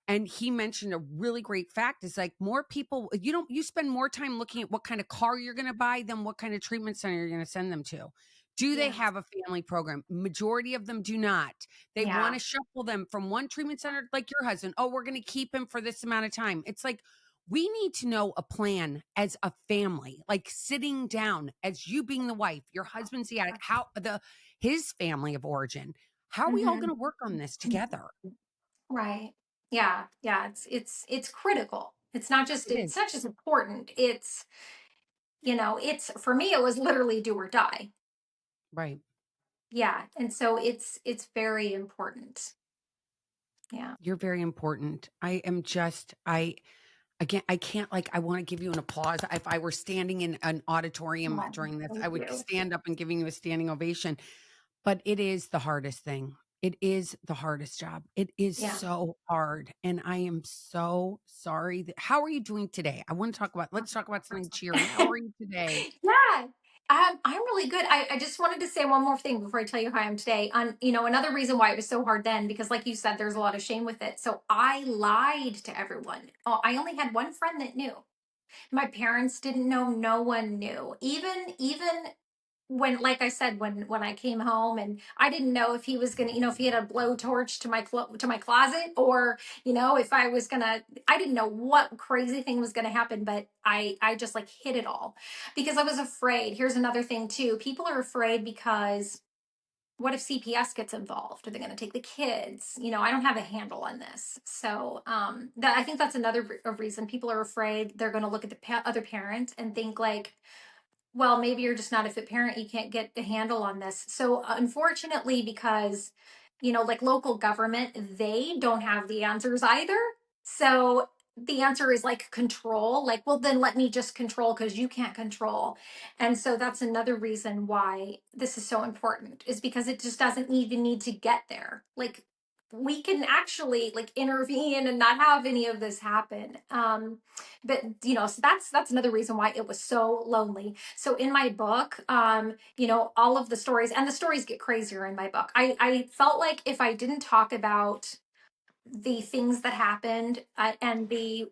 And he mentioned a really great fact is like more people you spend more time looking at what kind of car you're going to buy than what kind of treatment center you're going to send them to. Do they yeah, have a family program? Majority of them do not. They want yeah. to shuffle them from one treatment center like your husband. Oh, we're going to keep him for this amount of time. It's like we need to know a plan as a family, like sitting down as you being the wife, your husband's the addict, how his family of origin. How are we all Hmm. going to work on this together? Right. Yeah, yeah. It's critical. It It's is. not just important. It's for me. It was literally do or die. Right. Yeah, and so it's very important. Yeah. You're very important. I am just, I, again, I can't like, I want to give you an applause. If I were standing in an auditorium Oh, during this, I thank would you. stand up and giving you a standing ovation. But it is the hardest thing. It is the hardest job. It is Yeah. so hard. And I am so sorry that how are you doing today? Let's talk about something cheery. How are you today? Yeah. I'm really good. I just wanted to say one more thing before I tell you how I am today. Another reason why it was so hard then, because like you said, there's a lot of shame with it. So I lied to everyone. Oh, I only had one friend that knew. My parents didn't know, no one knew. Even when, like I said, when I came home and I didn't know if he was gonna, if he had a blowtorch to to my closet, or if I was gonna, I didn't know what crazy thing was gonna happen, but I just like hid it all because I was afraid. Here's another thing too: people are afraid because what if CPS gets involved? Are they going to take the kids? I don't have a handle on this. So I think that's another reason people are afraid. They're going to look at the other parent and think like, well, maybe you're just not a fit parent. You can't get a handle on this. So, unfortunately, because, like local government, they don't have the answers either. So, the answer is like control. Like, well, then let me just control because you can't control. And so, that's another reason why this is so important, is because it just doesn't even need to get there. Like, we can actually like intervene and not have any of this happen. But so that's another reason why it was so lonely. So in my book, all of the stories, and the stories get crazier in my book. I felt like if I didn't talk about the things that happened, and the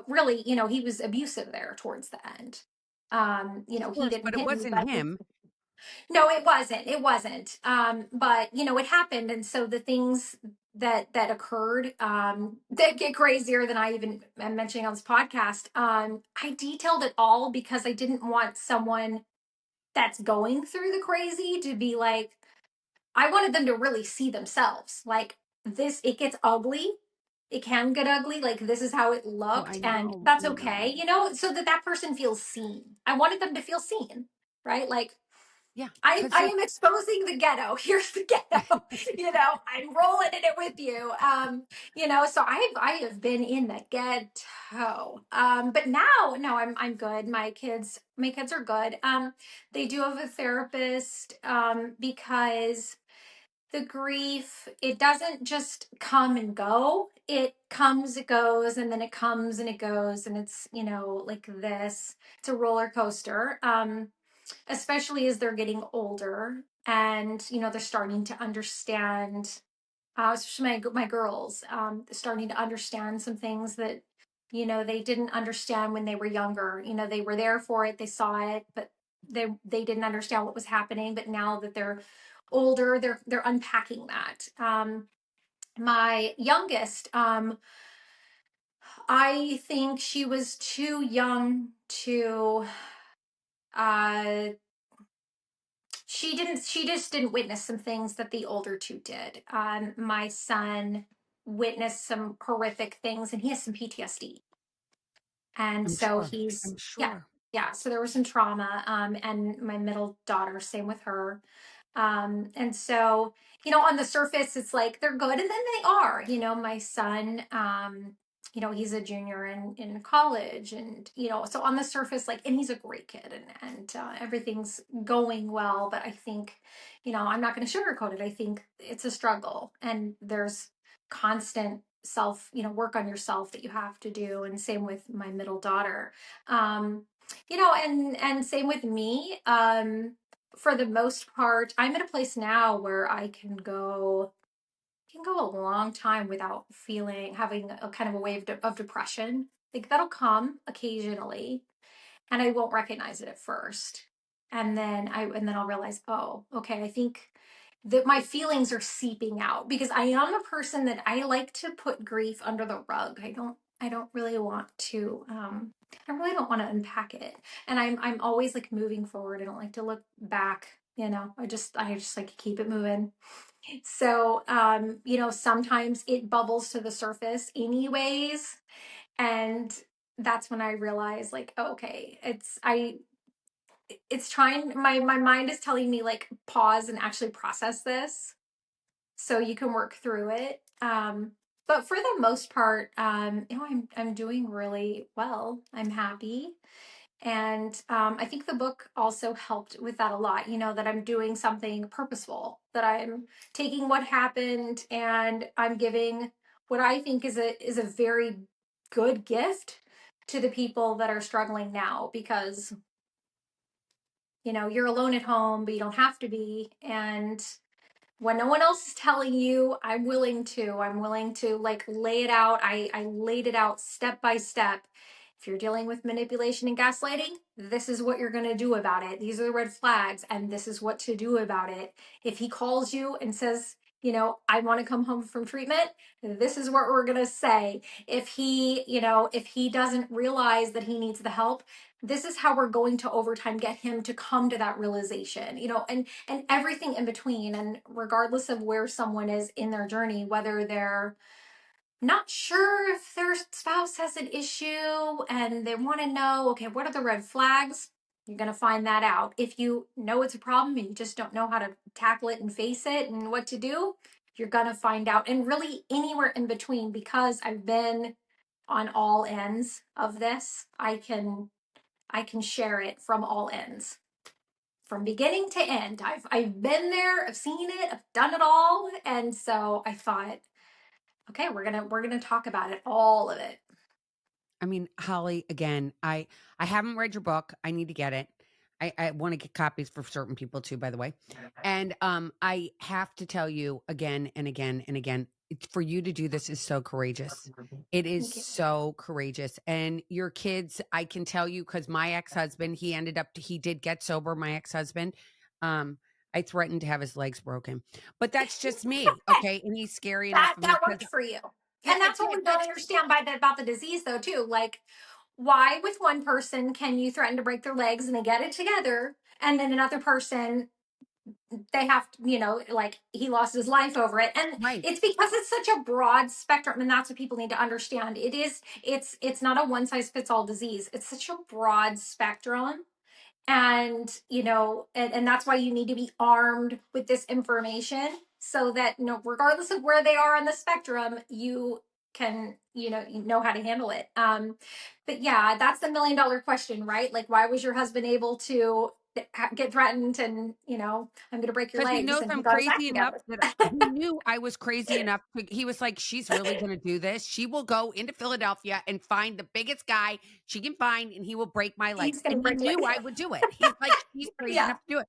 really, he was abusive there towards the end. Of He course, but didn't it hit me, wasn't but him. no, it wasn't. It wasn't. But it happened, and so the things that occurred, that get crazier than I even am mentioning on this podcast. I detailed it all because I didn't want someone that's going through the crazy to be like, I wanted them to really see themselves. Like, this, it gets ugly. It can get ugly. Like, this is how it Oh, I looked, and know, that's I okay, know. so that that person feels seen. I wanted them to feel seen, right? Like, Yeah, I because am exposing the ghetto. Here's the ghetto. I'm rolling in it with you. So I have been in the ghetto. But now, no, I'm good. My kids are good. They do have a therapist, because the grief, it doesn't just come and go. It comes, it goes, and then it comes and it goes, and it's, like this. It's a roller coaster. Especially as they're getting older, and they're starting to understand, especially my girls, starting to understand some things that they didn't understand when they were younger. They were there for it, they saw it, but they didn't understand what was happening. But now that they're older, they're unpacking that. My youngest, I think she was too young to, uh she just didn't witness some things that the older two did. My son witnessed some horrific things, and he has some PTSD. And I'm so sure. he's, I'm yeah, sure. yeah, so there was some trauma. And my middle daughter, same with her. And so, on the surface, it's like they're good, and then they are. My son, he's a junior in college, and so on the surface, like, and he's a great kid, and everything's going well. But I think, I'm not going to sugarcoat it. I think it's a struggle, and there's constant self, work on yourself that you have to do. And same with my middle daughter. And same with me. For the most part, I'm at a place now where I can go a long time without having a kind of a wave of depression. Like, that'll come occasionally, and I won't recognize it at first. And then I'll realize, oh, okay, I think that my feelings are seeping out, because I am a person that I like to put grief under the rug. I don't really want to, I really don't want to unpack it. And I'm always like moving forward. I don't like to look back. I just like to keep it moving. So, sometimes it bubbles to the surface anyways. And that's when I realize, like, oh, okay, it's trying, my mind is telling me, like, pause and actually process this so you can work through it. But for the most part, I'm doing really well. I'm happy. And I think the book also helped with that a lot, that I'm doing something purposeful, that I'm taking what happened and I'm giving what I think is a very good gift to the people that are struggling now. Because you're alone at home, but you don't have to be. And when no one else is telling you, I'm willing to like lay it out. I laid it out step by step. If you're dealing with manipulation and gaslighting, this is what you're going to do about it. These are the red flags, and this is what to do about it. If he calls you and says, I want to come home from treatment, this is what we're going to say. If he doesn't realize that he needs the help, this is how we're going to over time get him to come to that realization. And everything in between. And regardless of where someone is in their journey, whether they're not sure if their spouse has an issue and they want to know, okay, what are the red flags? You're going to find that out. If you know it's a problem and you just don't know how to tackle it and face it and what to do, you're going to find out. And really anywhere in between, because I've been on all ends of this, I can share it from all ends, from beginning to end. I've been there, I've seen it, I've done it all. And so I thought, okay, we're gonna talk about it, all of it. I mean, Holly, again, I haven't read your book. I need to get it. I want to get copies for certain people too, by the way. And I have to tell you again and again and again, for you to do this is so courageous. It is Thank you. so courageous. And your kids, I can tell you, because my ex-husband, he did get sober, my ex-husband. Um, I threatened to have his legs broken. But that's just me, okay? And he's scary enough That for me that because worked for you. yeah, And that's what we don't that's understand about the disease though too. Like why with one person can you threaten to break their legs and they get it together and then another person they have to, like he lost his life over it. And right. it's because it's such a broad spectrum and that's what people need to understand. It's not a one size fits all disease. It's such a broad spectrum and and that's why you need to be armed with this information so that regardless of where they are on the spectrum you can you know how to handle it. But yeah, that's the $1 million question, right? Like why was your husband able to get threatened and I'm gonna break your 'Cause he legs knows and he I'm got his act crazy enough together. that he knew I was crazy enough he was like, "She's really gonna do this. She will go into Philadelphia and find the biggest guy she can find, and he will break my legs." He's gonna And he break your knew leg. I would do it. He's like, "She's crazy Yeah, enough to do it."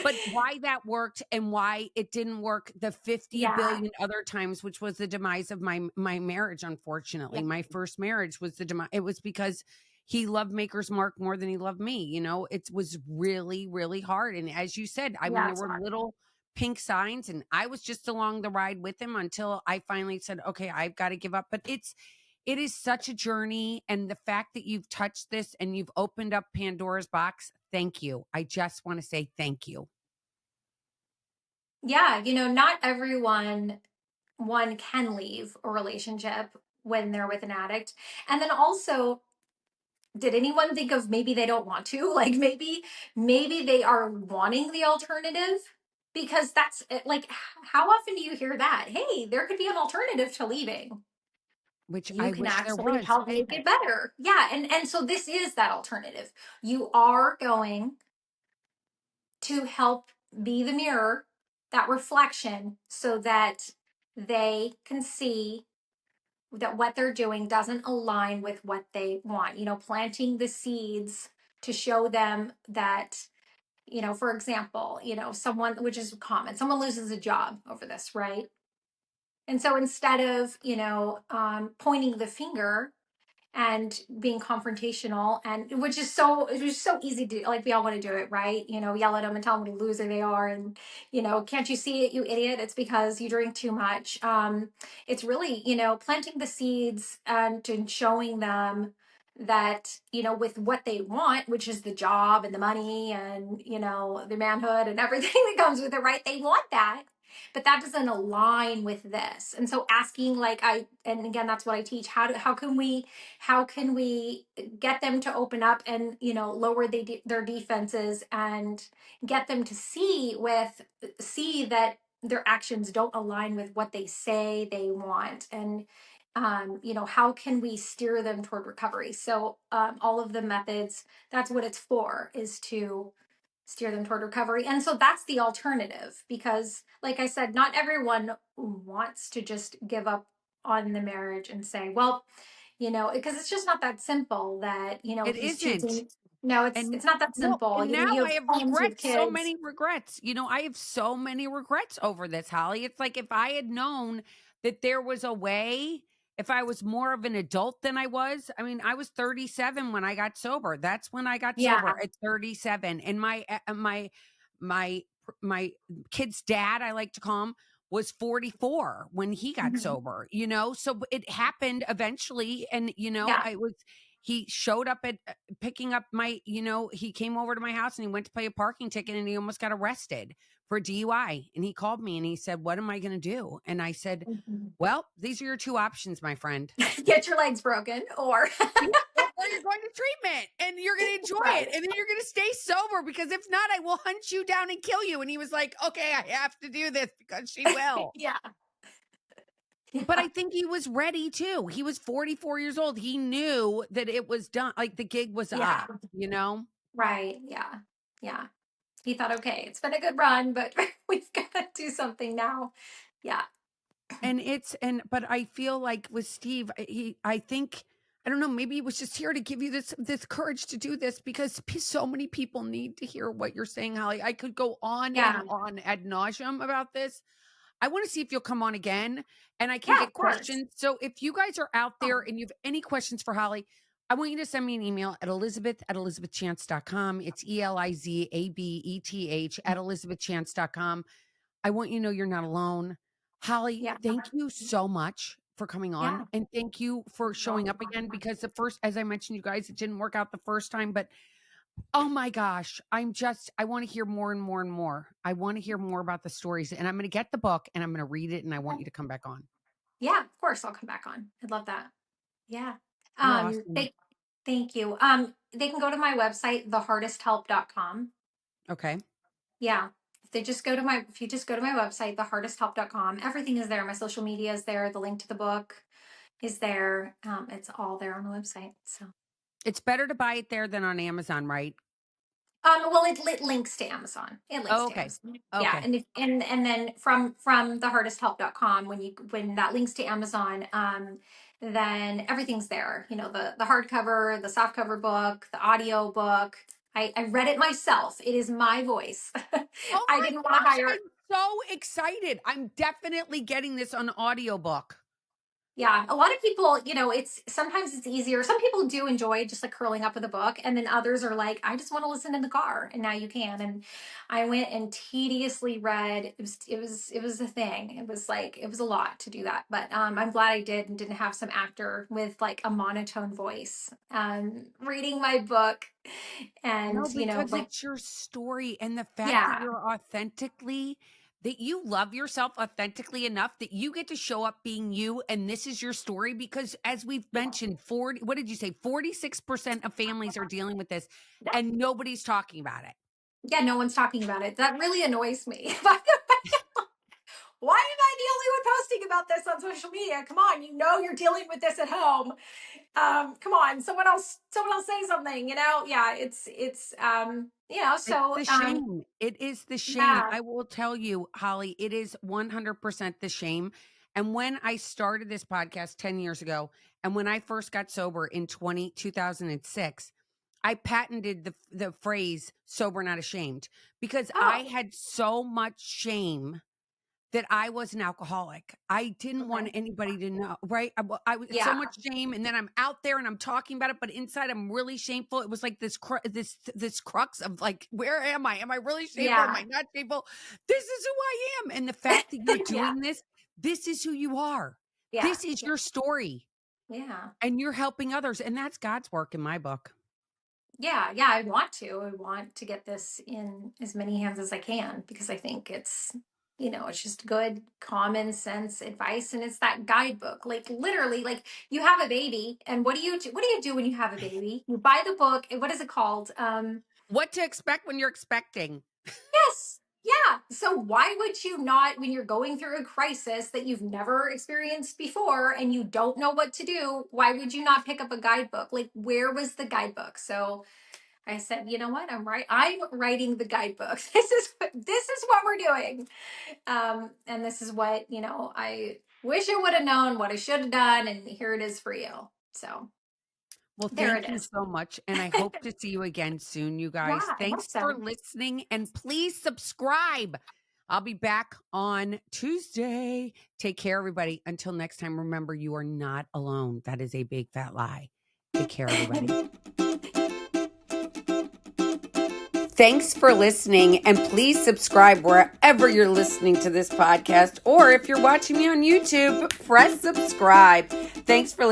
But why that worked and why it didn't work the 50 yeah, billion other times, which was the demise of my marriage, yeah, unfortunately. My first marriage was the demise. It was because he loved Maker's Mark more than he loved me. It was really, really hard. And as you said, I mean, yeah, there it's were hard. little pink signs, and I was just along the ride with him until I finally said, okay, I've got to give up. But it is such a journey. And the fact that you've touched this and you've opened up Pandora's box, thank you. I just want to say thank you. Yeah, not everyone one can leave a relationship when they're with an addict. And then also, did anyone think of maybe they don't want to? Like maybe they are wanting the alternative because that's like how often do you hear that? Hey, there could be an alternative to leaving. Which You I can wish there actually was. help make it better. Yeah, and so this is that alternative. You are going to help be the mirror, that reflection so that they can see that what they're doing doesn't align with what they want, planting the seeds to show them that, for example, someone, which is common, someone loses a job over this, right? And so instead of, pointing the finger and being confrontational, and which is it was so easy to, like, we all want to do it, right? Yell at them and tell them what a loser they are, and can't you see it, you idiot, it's because you drink too much. It's really planting the seeds and showing them that with what they want, which is the job and the money and the manhood and everything that comes with it, right? They want that, but that doesn't align with this. And so asking, like, and again, that's what I teach. How can we get them to open up and lower their defenses and get them to see that their actions don't align with what they say they want, and how can we steer them toward recovery? So all of the methods, that's what it's for, is to steer them toward recovery. And so that's the alternative because, like I said, not everyone wants to just give up on the marriage and say, well, because it's just not that simple that, It he's isn't. choosing. No, it's And it's not that well, simple. and now You I have have homes, you have regrets, so kids. many regrets. I have so many regrets over this, Holly. It's like if I had known that there was a way, if I was more of an adult than I was. I mean, I was 37 when I got sober. That's when I got sober Yeah. at 37. And my my kid's dad, I like to call him, was 44 when he got Mhm. sober. So it happened eventually. And Yeah. I was he showed up at picking up he came over to my house and he went to pay a parking ticket and he almost got arrested for DUI. And he called me and he said, "What am I going to do?" And I said, Mhm. "Well, these are your two options, my friend. Get your legs broken or Yeah, or you're going to treatment and you're going to enjoy it. right. And then you're going to stay sober because if not, I will hunt you down and kill you." And he was like, "Okay, I have to do this because she will." Yeah. But I Yeah. think he was ready too. He was 44 years old. He knew that it was done. Like the gig was Yeah. up. Right. Yeah. Yeah. He thought, okay, it's been a good run, but we've got to do something now. Yeah. But I feel like with Steve, I think, I don't know, maybe he was just here to give you this courage to do this because so many people need to hear what you're saying, Holly. I could go on and Yeah. on ad nauseum about this. I want to see if you'll come on again and I can Yeah, get of course. questions. So if you guys are out there Oh, and you have any questions for Holly, I want you to send me an email at elizabeth@elizabethchance.com. It's ELIZABETH at elizabethchance.com. I want you to know you're not alone. Holly, yeah, thank you so much for coming on yeah. and thank you for showing up again because the first, as I mentioned, you guys, it didn't work out the first time, but oh my gosh, I want to hear more and more and more. I want to hear more about the stories and I'm going to get the book and I'm going to read it and I want you to come back on. Yeah, of course I'll come back on. I'd love that. Yeah. You're awesome. Thank you. They can go to my website, thehardesthelp.com. Okay. Yeah. If you just go to my website, thehardesthelp.com, everything is there. My social media is there. The link to the book is there. It's all there on the website. So It's better to buy it there than on Amazon, right? well, it links to Amazon. It links Oh, to okay. Amazon. Yeah, Okay. and then from thehardesthelp.com, when that links to Amazon, then everything's there. You know, the hardcover, the softcover book, the audio book. I read it myself. It is my voice. Oh I my didn't want to gosh, hire. I'm so excited. I'm definitely getting this on audiobook. Yeah, a lot of people, it's sometimes it's easier. Some people do enjoy just like curling up with a book, and then others are like, I just want to listen in the car, and now you can. And I went and tediously read. It was a thing. It was a lot to do that, but I'm glad I did and didn't have some actor with like a monotone voice reading my book, and No, because like it's your story and the fact that yeah, you're authentically that you love yourself authentically enough that you get to show up being you and this is your story because as we've mentioned 40 what did you say 46% of families are dealing with this yeah, and nobody's talking about it. yeah. No one's talking about it. That really annoys me. Why am I the only one posting about this on social media? Come on, you're dealing with this at home. Come on, someone else say something, Yeah, it's It's so the shame. It is the shame. yeah. I will tell you, Holly, it is 100% the shame. And when I started this podcast 10 years ago, and when I first got sober in 2006, I patented the phrase sober, not ashamed, because I Oh, had so much shame that I was an alcoholic. I didn't want okay. anybody to know, right? I was so Yeah, much shame, and then I'm out there and I'm talking about it, but inside I'm really shameful. It was like this crux of like, where am I? Am I really shameful? Am yeah. I not shameful? This is who I am, and the fact that you're Yeah, doing this, this is who you are. yeah, This is yeah, your story, yeah. and you're helping others, and that's God's work in my book. Yeah, I want to get this in as many hands as I can because I think it's just good common sense advice, and it's that guidebook. Like literally, like you have a baby, and what do you do when you have a baby? You buy the book, and what is it called? What to expect when you're expecting? Yes. Yeah. So why would you not, when you're going through a crisis that you've never experienced before and you don't know what to do, why would you not pick up a guidebook? Like, where was the guidebook? So I said, you know what? I'm writing the guidebook. This is what we're doing. And this is what, I wish I would have known what I should have done. And here it is for you. So Well, there it thank you is. so much. And I hope to see you again soon, you Yeah, guys. I hope Thanks for so. listening and please subscribe. I'll be back on Tuesday. Take care, everybody. Until next time, remember you are not alone. That is a big fat lie. Take care, everybody. Thanks for listening, and please subscribe wherever you're listening to this podcast, or if you're watching me on YouTube, press subscribe. Thanks for listening.